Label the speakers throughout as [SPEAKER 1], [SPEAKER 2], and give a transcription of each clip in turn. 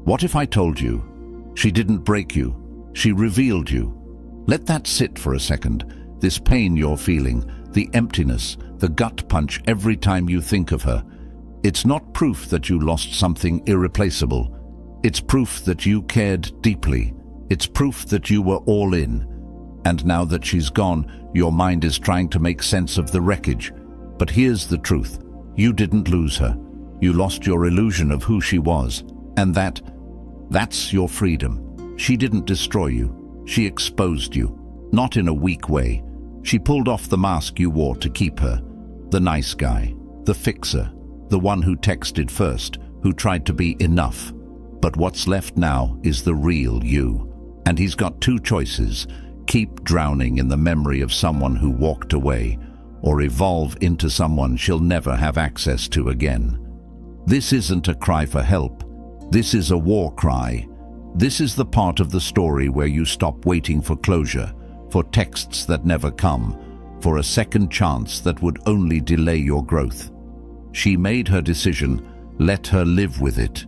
[SPEAKER 1] What if I told you she didn't break you, she revealed you? Let that sit for a second. This pain you're feeling, the emptiness, the gut punch every time you think of her. It's not proof that you lost something irreplaceable. It's proof that you cared deeply. It's proof that you were all in. And now that she's gone, your mind is trying to make sense of the wreckage. But here's the truth. You didn't lose her. You lost your illusion of who she was. And that's your freedom. She didn't destroy you. She exposed you. Not in a weak way. She pulled off the mask you wore to keep her. The nice guy. The fixer. The one who texted first. Who tried to be enough. But what's left now is the real you. And he's got two choices. Keep drowning in the memory of someone who walked away, or evolve into someone she'll never have access to again. This isn't a cry for help. This is a war cry. This is the part of the story where you stop waiting for closure, for texts that never come, for a second chance that would only delay your growth. She made her decision. Let her live with it.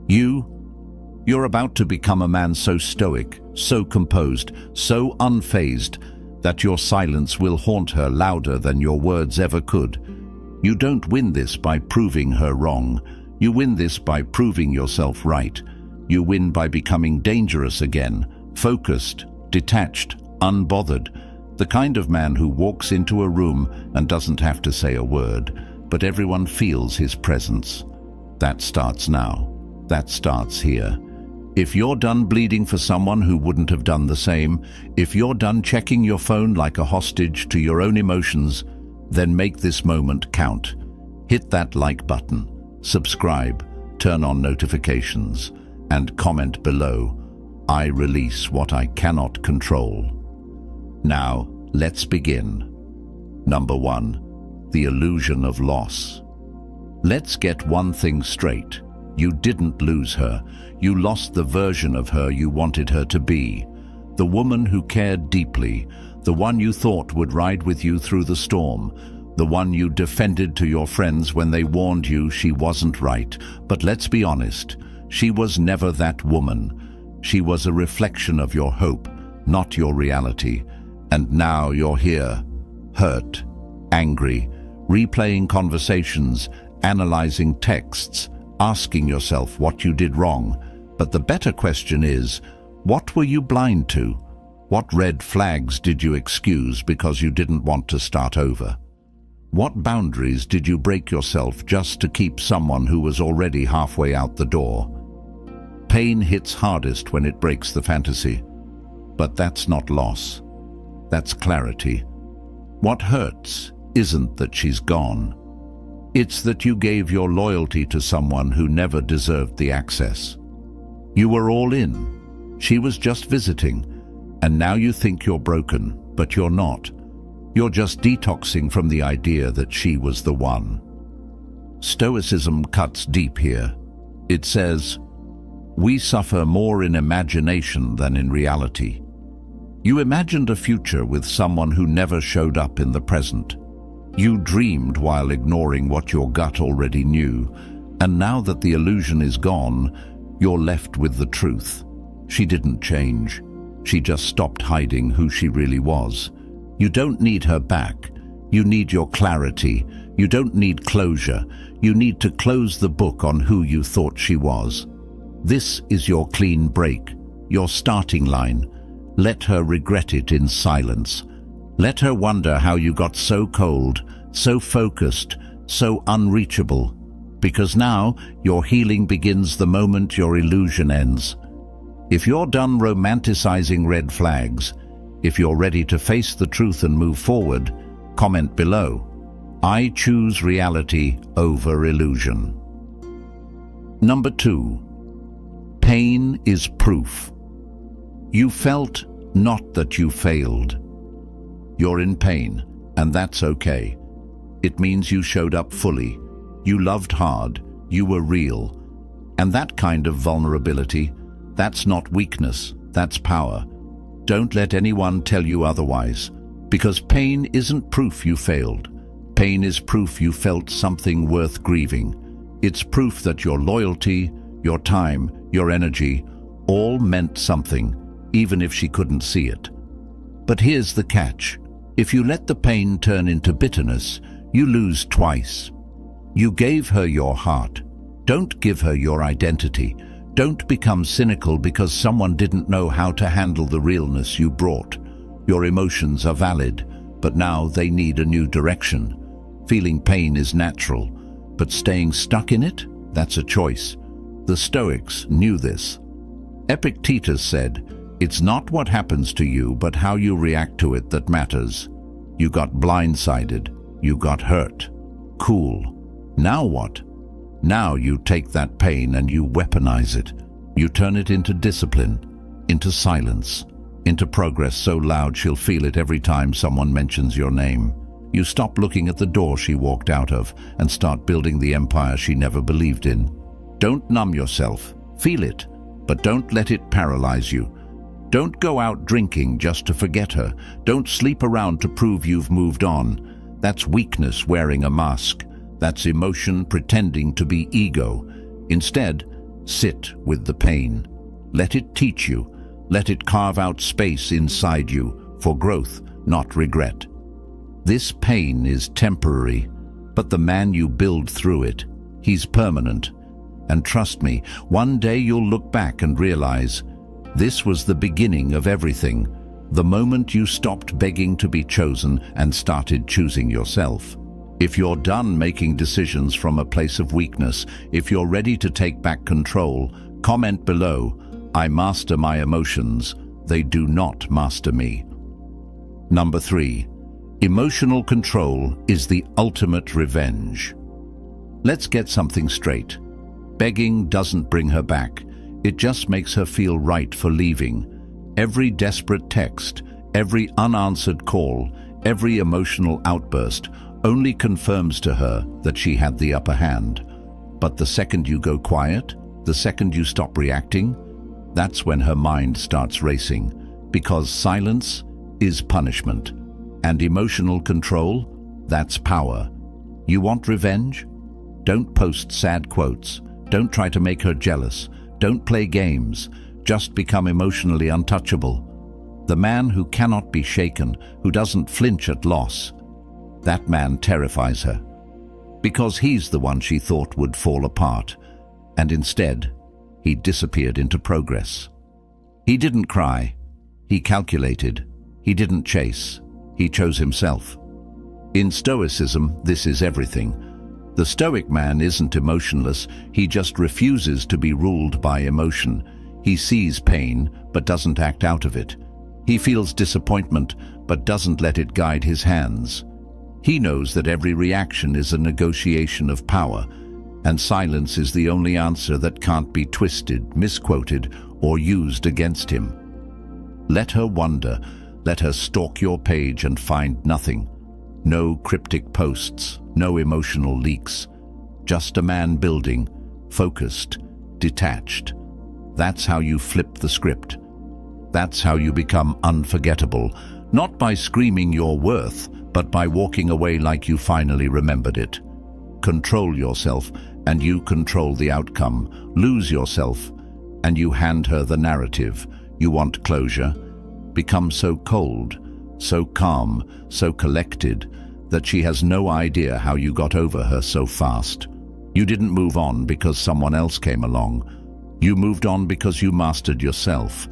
[SPEAKER 1] You're about to become a man so stoic, so composed, so unfazed, that your silence will haunt her louder than your words ever could. You don't win this by proving her wrong. You win this by proving yourself right. You win by becoming dangerous again, focused, detached, unbothered, the kind of man who walks into a room and doesn't have to say a word, but everyone feels his presence. That starts now. That starts here. If you're done bleeding for someone who wouldn't have done the same, if you're done checking your phone like a hostage to your own emotions, then make this moment count. Hit that like button, subscribe, turn on notifications, and comment below. I release what I cannot control. Now, let's begin. Number 1. The illusion of loss. Let's get one thing straight. You didn't lose her. You lost the version of her you wanted her to be. The woman who cared deeply, the one you thought would ride with you through the storm, the one you defended to your friends when they warned you she wasn't right. But let's be honest, she was never that woman. She was a reflection of your hope, not your reality. And now you're here, hurt, angry, replaying conversations, analyzing texts, asking yourself what you did wrong. But the better question is, what were you blind to? What red flags did you excuse because you didn't want to start over? What boundaries did you break yourself just to keep someone who was already halfway out the door? Pain hits hardest when it breaks the fantasy. But that's not loss. That's clarity. What hurts isn't that she's gone. It's that you gave your loyalty to someone who never deserved the access. You were all in. She was just visiting. And now you think you're broken, but you're not. You're just detoxing from the idea that she was the one. Stoicism cuts deep here. It says, we suffer more in imagination than in reality. You imagined a future with someone who never showed up in the present. You dreamed while ignoring what your gut already knew, and now that the illusion is gone, you're left with the truth. She didn't change. She just stopped hiding who she really was. You don't need her back. You need your clarity. You don't need closure. You need to close the book on who you thought she was. This is your clean break, your starting line. Let her regret it in silence. Let her wonder how you got so cold, so focused, so unreachable. Because now, your healing begins the moment your illusion ends. If you're done romanticizing red flags, if you're ready to face the truth and move forward, comment below. I choose reality over illusion. Number 2. Pain is proof. You felt, not that you failed. You're in pain, and that's okay. It means you showed up fully. You loved hard. You were real. And that kind of vulnerability, that's not weakness, that's power. Don't let anyone tell you otherwise, because pain isn't proof you failed. Pain is proof you felt something worth grieving. It's proof that your loyalty, your time, your energy, all meant something, even if she couldn't see it. But here's the catch. If you let the pain turn into bitterness, you lose twice. You gave her your heart. Don't give her your identity. Don't become cynical because someone didn't know how to handle the realness you brought. Your emotions are valid, but now they need a new direction. Feeling pain is natural, but staying stuck in it, that's a choice. The Stoics knew this. Epictetus said, "It's not what happens to you, but how you react to it that matters." You got blindsided. You got hurt. Cool. Now what? Now you take that pain and you weaponize it. You turn it into discipline, into silence, into progress so loud she'll feel it every time someone mentions your name. You stop looking at the door she walked out of and start building the empire she never believed in. Don't numb yourself. Feel it, but don't let it paralyze you. Don't go out drinking just to forget her. Don't sleep around to prove you've moved on. That's weakness wearing a mask. That's emotion pretending to be ego. Instead, sit with the pain. Let it teach you. Let it carve out space inside you for growth, not regret. This pain is temporary, but the man you build through it, he's permanent. And trust me, one day you'll look back and realize, this was the beginning of everything. The moment you stopped begging to be chosen and started choosing yourself. If you're done making decisions from a place of weakness, if you're ready to take back control, comment below, "I master my emotions, they do not master me." Number 3. Emotional control is the ultimate revenge. Let's get something straight. Begging doesn't bring her back. It just makes her feel right for leaving. Every desperate text, every unanswered call, every emotional outburst only confirms to her that she had the upper hand. But the second you go quiet, the second you stop reacting, that's when her mind starts racing, because silence is punishment. And emotional control, that's power. You want revenge? Don't post sad quotes. Don't try to make her jealous. Don't play games. Just become emotionally untouchable. The man who cannot be shaken, who doesn't flinch at loss, that man terrifies her. Because he's the one she thought would fall apart. And instead, he disappeared into progress. He didn't cry. He calculated. He didn't chase. He chose himself. In Stoicism, this is everything. The Stoic man isn't emotionless. He just refuses to be ruled by emotion. He sees pain, but doesn't act out of it. He feels disappointment, but doesn't let it guide his hands. He knows that every reaction is a negotiation of power, and silence is the only answer that can't be twisted, misquoted, or used against him. Let her wonder. Let her stalk your page and find nothing. No cryptic posts, no emotional leaks. Just a man building, focused, detached. That's how you flip the script. That's how you become unforgettable, not by screaming your worth, but by walking away like you finally remembered it. Control yourself, and you control the outcome. Lose yourself, and you hand her the narrative. You want closure? Become so cold, so calm, so collected, that she has no idea how you got over her so fast. You didn't move on because someone else came along. You moved on because you mastered yourself.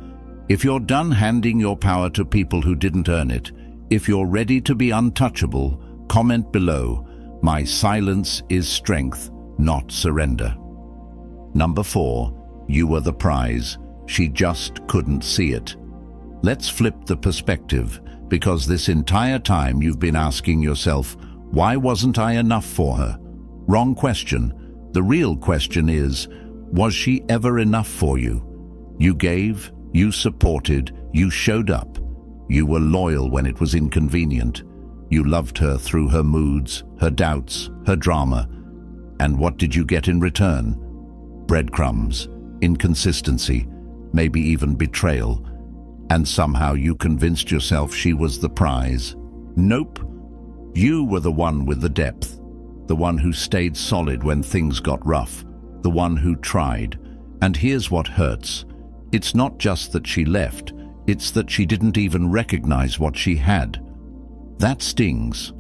[SPEAKER 1] If you're done handing your power to people who didn't earn it, if you're ready to be untouchable, comment below, "My silence is strength, not surrender." Number 4, you were the prize. She just couldn't see it. Let's flip the perspective, because this entire time you've been asking yourself, why wasn't I enough for her? Wrong question. The real question is, was she ever enough for you? You gave, you supported, you showed up. You were loyal when it was inconvenient. You loved her through her moods, her doubts, her drama. And what did you get in return? Breadcrumbs, inconsistency, maybe even betrayal. And somehow you convinced yourself she was the prize. Nope. You were the one with the depth, the one who stayed solid when things got rough, the one who tried. And here's what hurts. It's not just that she left, it's that she didn't even recognize what she had. That stings.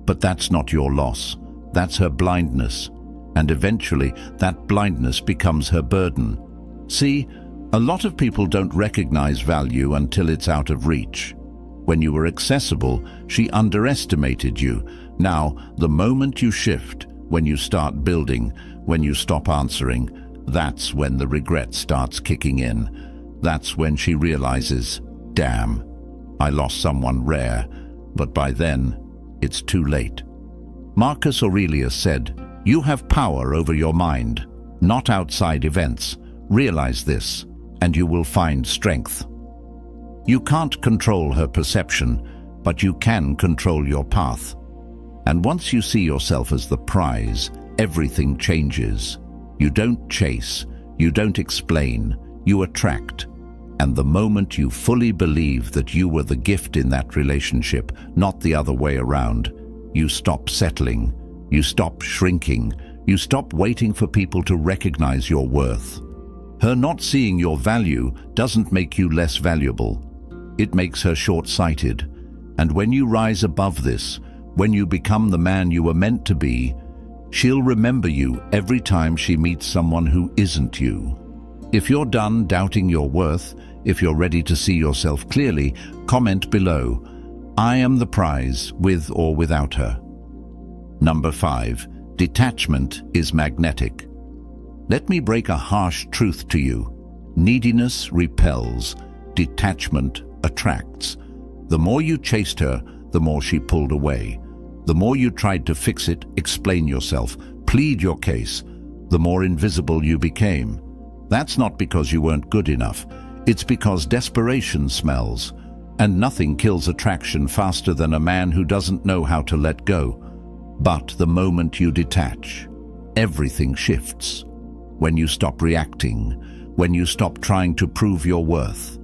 [SPEAKER 1] But that's not your loss. That's her blindness. And eventually, that blindness becomes her burden. See, a lot of people don't recognize value until it's out of reach. When you were accessible, she underestimated you. Now, the moment you shift, when you start building, when you stop answering, that's when the regret starts kicking in. That's when she realizes, damn, I lost someone rare, but by then, it's too late. Marcus Aurelius said, "You have power over your mind, not outside events. Realize this, and you will find strength." You can't control her perception, but you can control your path. And once you see yourself as the prize, everything changes. You don't chase, you don't explain, you attract. And the moment you fully believe that you were the gift in that relationship, not the other way around, you stop settling, you stop shrinking, you stop waiting for people to recognize your worth. Her not seeing your value doesn't make you less valuable. It makes her short-sighted. And when you rise above this, when you become the man you were meant to be, she'll remember you every time she meets someone who isn't you. If you're done doubting your worth, if you're ready to see yourself clearly, comment below, "I am the prize, with or without her." Number 5. Detachment is magnetic. Let me break a harsh truth to you. Neediness repels. Detachment attracts. The more you chased her, the more she pulled away. The more you tried to fix it, explain yourself, plead your case, the more invisible you became. That's not because you weren't good enough. It's because desperation smells. And nothing kills attraction faster than a man who doesn't know how to let go. But the moment you detach, everything shifts. When you stop reacting, when you stop trying to prove your worth,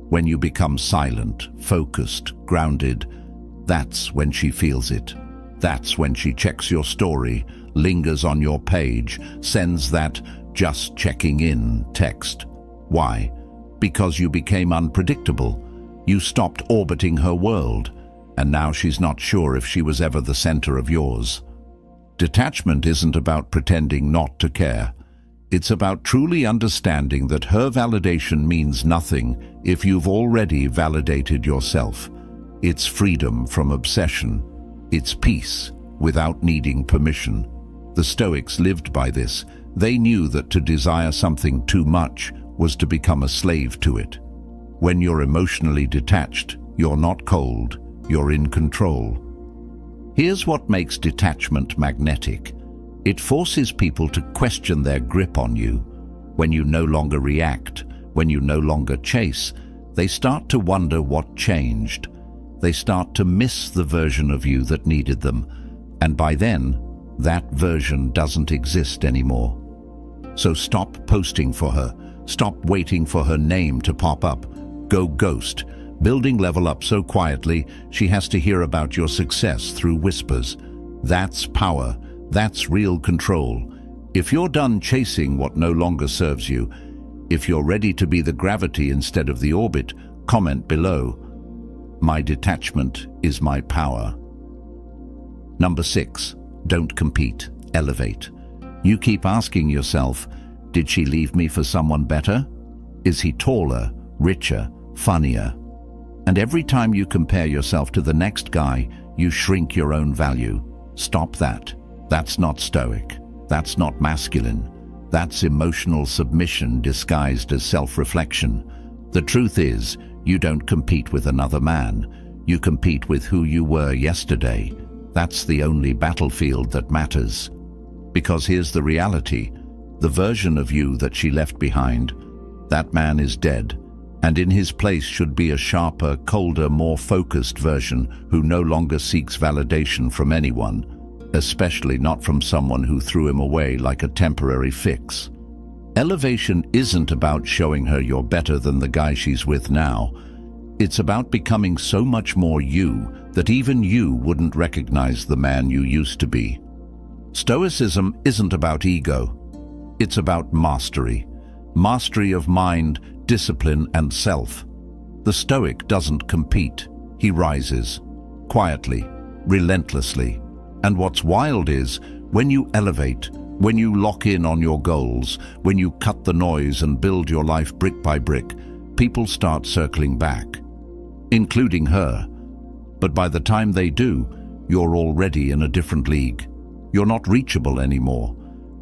[SPEAKER 1] when you become silent, focused, grounded, that's when she feels it. That's when she checks your story, lingers on your page, sends that "just checking in" text. Why? Because you became unpredictable. You stopped orbiting her world, and now she's not sure if she was ever the center of yours. Detachment isn't about pretending not to care. It's about truly understanding that her validation means nothing if you've already validated yourself. It's freedom from obsession. It's peace without needing permission. The Stoics lived by this. They knew that to desire something too much was to become a slave to it. When you're emotionally detached, you're not cold, you're in control. Here's what makes detachment magnetic. It forces people to question their grip on you. When you no longer react, when you no longer chase, they start to wonder what changed. They start to miss the version of you that needed them. And by then, that version doesn't exist anymore. So stop posting for her. Stop waiting for her name to pop up. Go ghost. Building level up so quietly, she has to hear about your success through whispers. That's power. That's real control. If you're done chasing what no longer serves you, if you're ready to be the gravity instead of the orbit, comment below. My detachment is my power. Number 6. Don't compete. Elevate. You keep asking yourself, did she leave me for someone better? Is he taller, richer, funnier? And every time you compare yourself to the next guy, you shrink your own value. Stop that. That's not stoic. That's not masculine. That's emotional submission disguised as self-reflection. The truth is, you don't compete with another man. You compete with who you were yesterday. That's the only battlefield that matters. Because here's the reality. The version of you that she left behind, that man is dead. And in his place should be a sharper, colder, more focused version who no longer seeks validation from anyone, especially not from someone who threw him away like a temporary fix. Elevation isn't about showing her you're better than the guy she's with now. It's about becoming so much more you that even you wouldn't recognize the man you used to be. Stoicism isn't about ego. It's about mastery. mastery of mind, discipline, and self. The Stoic doesn't compete. He rises, quietly, relentlessly. And what's wild is, when you elevate, when you lock in on your goals, when you cut the noise and build your life brick by brick, people start circling back, including her. But by the time they do, you're already in a different league. You're not reachable anymore.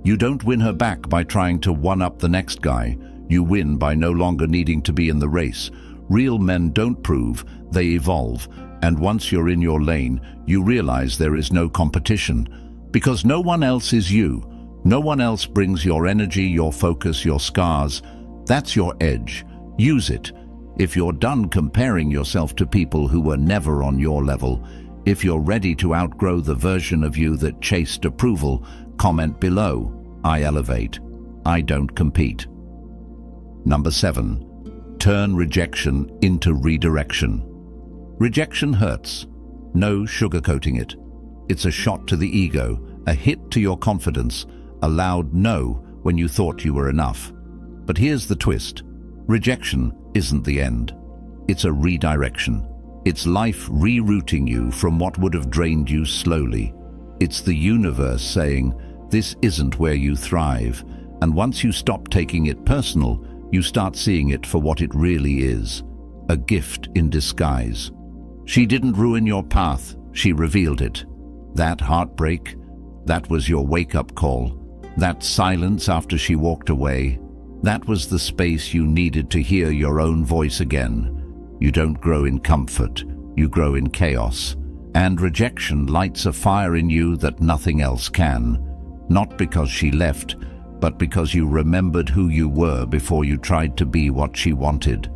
[SPEAKER 1] You don't win her back by trying to one-up the next guy. You win by no longer needing to be in the race. Real men don't prove, they evolve. And once you're in your lane, you realize there is no competition. Because no one else is you. No one else brings your energy, your focus, your scars. That's your edge. Use it. If you're done comparing yourself to people who were never on your level, if you're ready to outgrow the version of you that chased approval, comment below. I elevate. I don't compete. Number 7. Turn rejection into redirection. Rejection hurts. No sugarcoating it. It's a shot to the ego, a hit to your confidence, a loud no when you thought you were enough. But here's the twist. Rejection isn't the end. It's a redirection. It's life rerouting you from what would have drained you slowly. It's the universe saying, this isn't where you thrive. And once you stop taking it personal, you start seeing it for what it really is. A gift in disguise. She didn't ruin your path, she revealed it. That heartbreak, that was your wake-up call. That silence after she walked away, that was the space you needed to hear your own voice again. You don't grow in comfort, you grow in chaos. And rejection lights a fire in you that nothing else can. Not because she left, but because you remembered who you were before you tried to be what she wanted.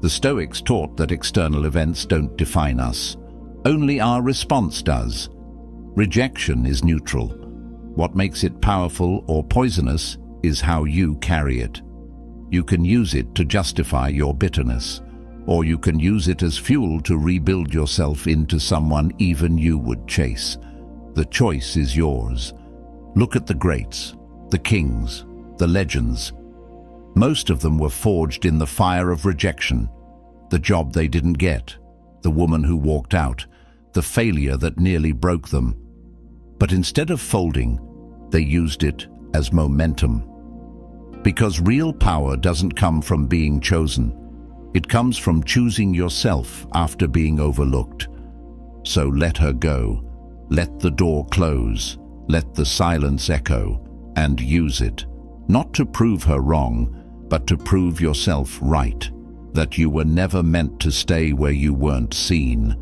[SPEAKER 1] The Stoics taught that external events don't define us. Only our response does. Rejection is neutral. What makes it powerful or poisonous is how you carry it. You can use it to justify your bitterness, or you can use it as fuel to rebuild yourself into someone even you would chase. The choice is yours. Look at the greats, the kings, the legends. Most of them were forged in the fire of rejection. The job they didn't get, the woman who walked out, the failure that nearly broke them. But instead of folding, they used it as momentum. Because real power doesn't come from being chosen. It comes from choosing yourself after being overlooked. So let her go. Let the door close. Let the silence echo. And use it. Not to prove her wrong, but to prove yourself right. That you were never meant to stay where you weren't seen.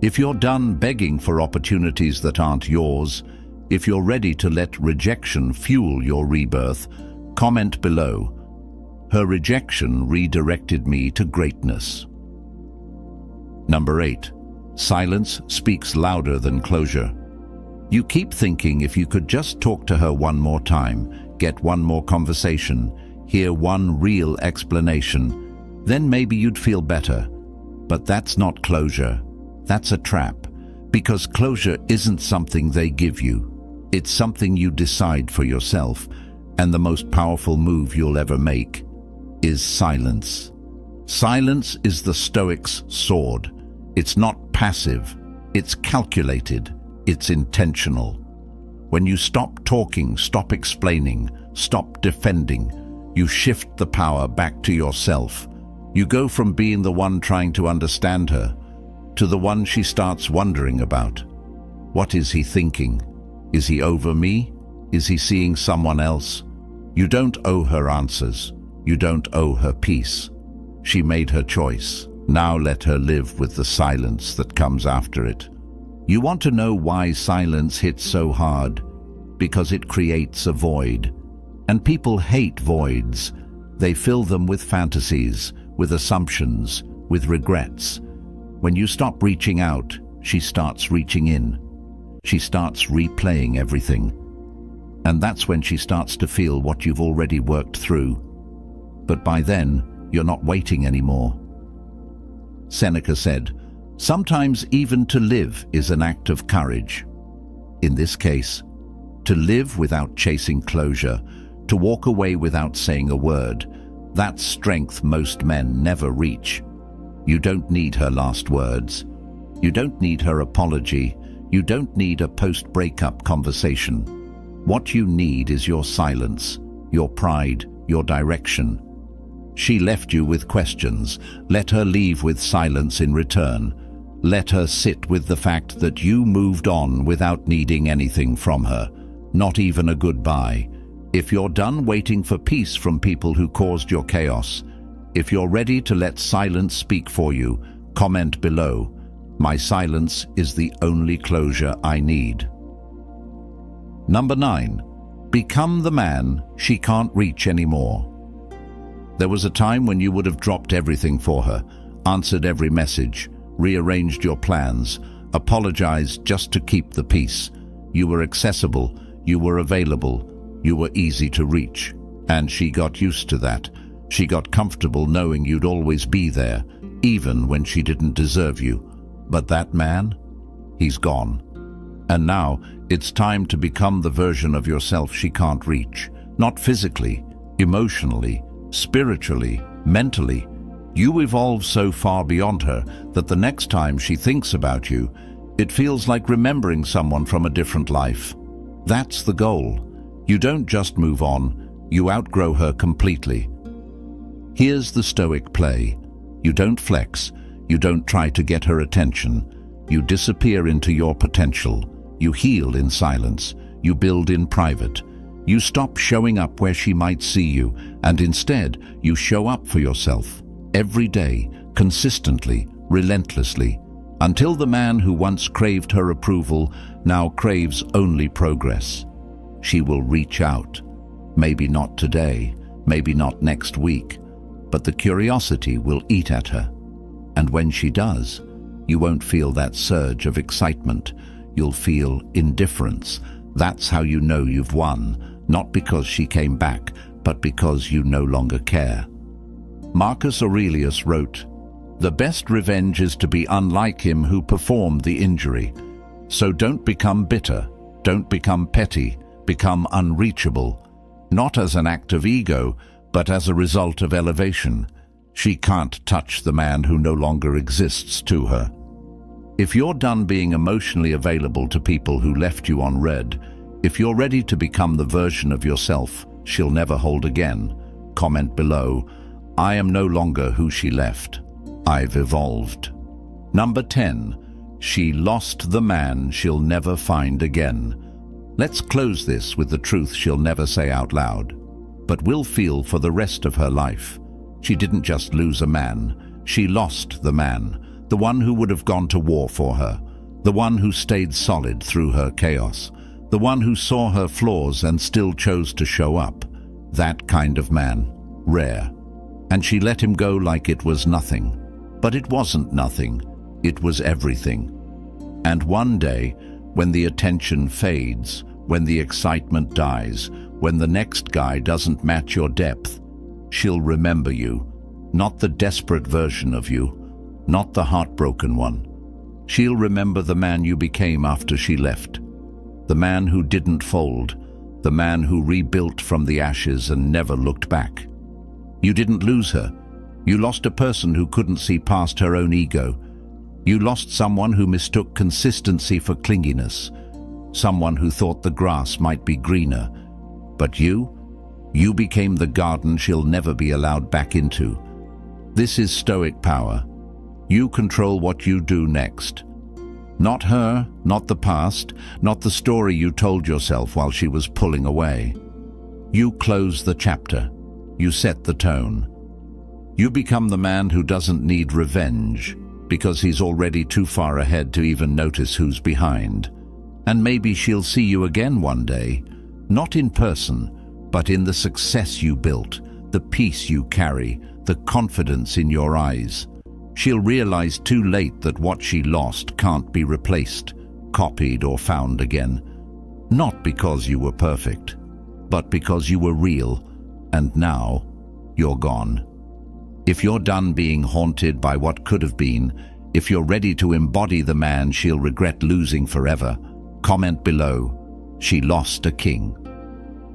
[SPEAKER 1] If you're done begging for opportunities that aren't yours, if you're ready to let rejection fuel your rebirth, comment below. Her rejection redirected me to greatness. Number 8. Silence speaks louder than closure. You keep thinking if you could just talk to her one more time, get one more conversation, hear one real explanation, then maybe you'd feel better. But that's not closure. That's a trap. Because closure isn't something they give you. It's something you decide for yourself. And the most powerful move you'll ever make is silence. Silence is the Stoic's sword. It's not passive. It's calculated. It's intentional. When you stop talking, stop explaining, stop defending, you shift the power back to yourself. You go from being the one trying to understand her to the one she starts wondering about. What is he thinking? Is he over me? Is he seeing someone else? You don't owe her answers. You don't owe her peace. She made her choice. Now let her live with the silence that comes after it. You want to know why silence hits so hard? Because it creates a void. And people hate voids. They fill them with fantasies, with assumptions, with regrets. When you stop reaching out, she starts reaching in. She starts replaying everything. And that's when she starts to feel what you've already worked through. But by then, you're not waiting anymore. Seneca said, "Sometimes even to live is an act of courage." In this case, to live without chasing closure, to walk away without saying a word. That's strength most men never reach. You don't need her last words. You don't need her apology. You don't need a post-breakup conversation. What you need is your silence, your pride, your direction. She left you with questions. Let her leave with silence in return. Let her sit with the fact that you moved on without needing anything from her, not even a goodbye. If you're done waiting for peace from people who caused your chaos, if you're ready to let silence speak for you, comment below. My silence is the only closure I need. Number 9. Become the man she can't reach anymore. There was a time when you would have dropped everything for her, answered every message, rearranged your plans, apologized just to keep the peace. You were accessible, you were available, you were easy to reach. And she got used to that. She got comfortable knowing you'd always be there, even when she didn't deserve you. But that man, he's gone. And now it's time to become the version of yourself she can't reach. Not physically, emotionally, spiritually, mentally. You evolve so far beyond her that the next time she thinks about you, it feels like remembering someone from a different life. That's the goal. You don't just move on, you outgrow her completely. Here's the Stoic play. You don't flex, you don't try to get her attention. You disappear into your potential. You heal in silence. You build in private. You stop showing up where she might see you, and instead you show up for yourself. Every day, consistently, relentlessly, until the man who once craved her approval now craves only progress. She will reach out. Maybe not today, maybe not next week, but the curiosity will eat at her. And when she does, you won't feel that surge of excitement. You'll feel indifference. That's how you know you've won, not because she came back, but because you no longer care. Marcus Aurelius wrote, "The best revenge is to be unlike him who performed the injury." So don't become bitter, don't become petty, become unreachable, not as an act of ego, but as a result of elevation. She can't touch the man who no longer exists to her. If you're done being emotionally available to people who left you on red, if you're ready to become the version of yourself she'll never hold again, comment below, "I am no longer who she left. I've evolved." Number 10. She lost the man she'll never find again. Let's close this with the truth she'll never say out loud, but will feel for the rest of her life. She didn't just lose a man, she lost the man, the one who would have gone to war for her, the one who stayed solid through her chaos, the one who saw her flaws and still chose to show up. That kind of man, rare. And she let him go like it was nothing. But it wasn't nothing, it was everything. And one day, when the attention fades, when the excitement dies, when the next guy doesn't match your depth, she'll remember you, not the desperate version of you, not the heartbroken one. She'll remember the man you became after she left, the man who didn't fold, the man who rebuilt from the ashes and never looked back. You didn't lose her. You lost a person who couldn't see past her own ego. You lost someone who mistook consistency for clinginess, someone who thought the grass might be greener. But you became the garden she'll never be allowed back into. This is Stoic power. You control what you do next. Not her, not the past, not the story you told yourself while she was pulling away. You close the chapter. You set the tone. You become the man who doesn't need revenge because he's already too far ahead to even notice who's behind. And maybe she'll see you again one day, not in person, but in the success you built, the peace you carry, the confidence in your eyes. She'll realize too late that what she lost can't be replaced, copied or found again. Not because you were perfect, but because you were real, and now you're gone. If you're done being haunted by what could have been, if you're ready to embody the man she'll regret losing forever, comment below, "She lost a king."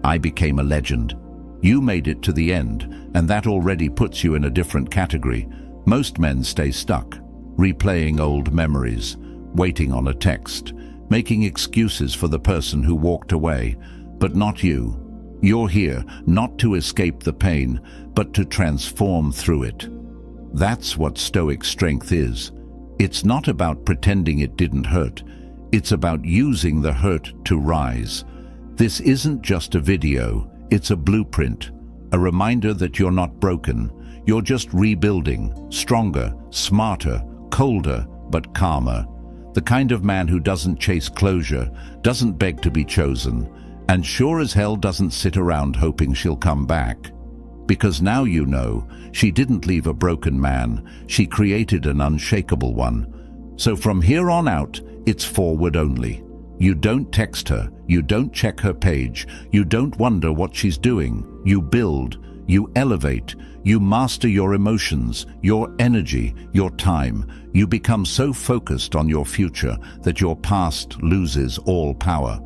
[SPEAKER 1] I became a legend. You made it to the end, and that already puts you in a different category. Most men stay stuck, replaying old memories, waiting on a text, making excuses for the person who walked away. But not you. You're here not to escape the pain, but to transform through it. That's what Stoic strength is. It's not about pretending it didn't hurt. It's about using the hurt to rise. This isn't just a video, it's a blueprint, a reminder that you're not broken. You're just rebuilding, stronger, smarter, colder, but calmer. The kind of man who doesn't chase closure, doesn't beg to be chosen, and sure as hell doesn't sit around hoping she'll come back. Because now you know, she didn't leave a broken man, she created an unshakable one. So from here on out, it's forward only. You don't text her, you don't check her page, you don't wonder what she's doing. You build, you elevate, you master your emotions, your energy, your time. You become so focused on your future that your past loses all power.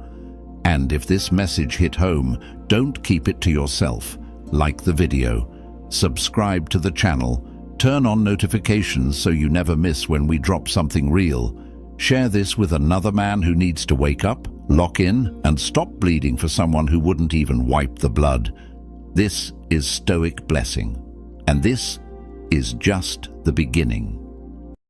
[SPEAKER 1] And if this message hit home, don't keep it to yourself. Like the video, subscribe to the channel, turn on notifications so you never miss when we drop something real. Share this with another man who needs to wake up, lock in, and stop bleeding for someone who wouldn't even wipe the blood. This is Stoic Blessing, and this is just the beginning.